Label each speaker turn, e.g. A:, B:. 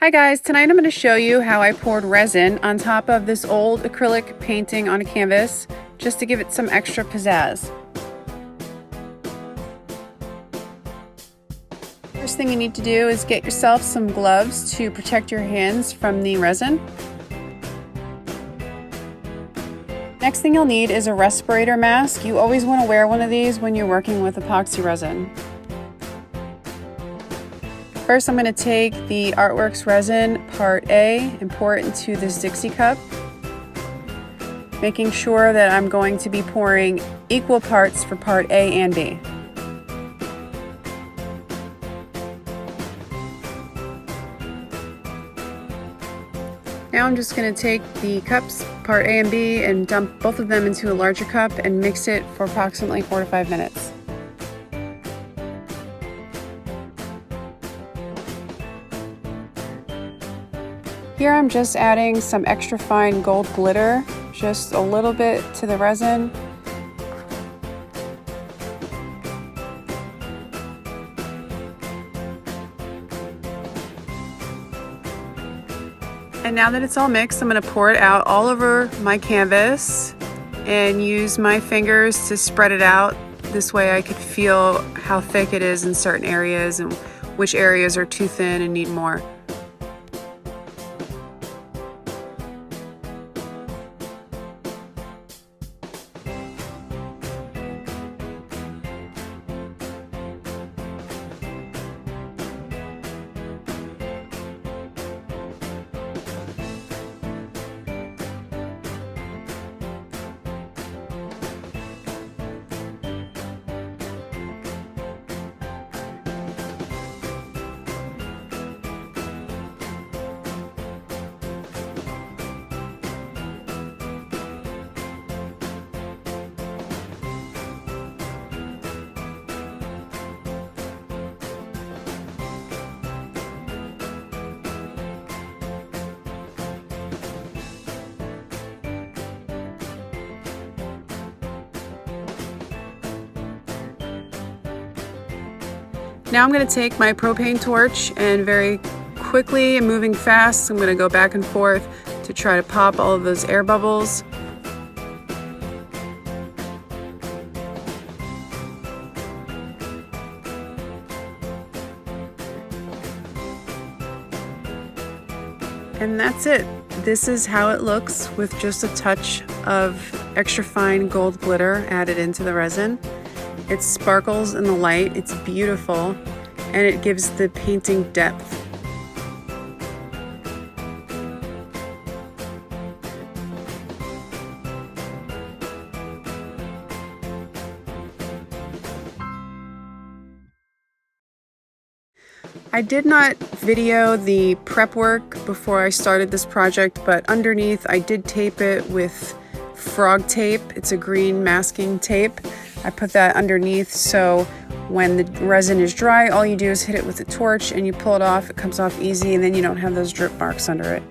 A: Hi guys, tonight I'm going to show you how I poured resin on top of this old acrylic painting on a canvas just to give it some extra pizzazz. First thing you need to do is get yourself some gloves to protect your hands from the resin. Next thing you'll need is a respirator mask. You always want to wear one of these when you're working with epoxy resin. First, I'm going to take the Artworks resin part A and pour it into this Dixie cup, making sure that I'm going to be pouring equal parts for part A and B. Now I'm just going to take the cups, part A and B, and dump both of them into a larger cup and mix it for approximately 4 to 5 minutes. Here I'm just adding some extra fine gold glitter, just a little bit to the resin. And now that it's all mixed, I'm going to pour it out all over my canvas and use my fingers to spread it out. This way I could feel how thick it is in certain areas and which areas are too thin and need more. Now I'm going to take my propane torch and very quickly and moving fast, I'm going to go back and forth to try to pop all of those air bubbles. And that's it. This is how it looks with just a touch of extra fine gold glitter added into the resin. It sparkles in the light, it's beautiful, and it gives the painting depth. I did not video the prep work before I started this project, but underneath I did tape it with frog tape. It's a green masking tape. I put that underneath so when the resin is dry, all you do is hit it with a torch and you pull it off. It comes off easy and then you don't have those drip marks under it.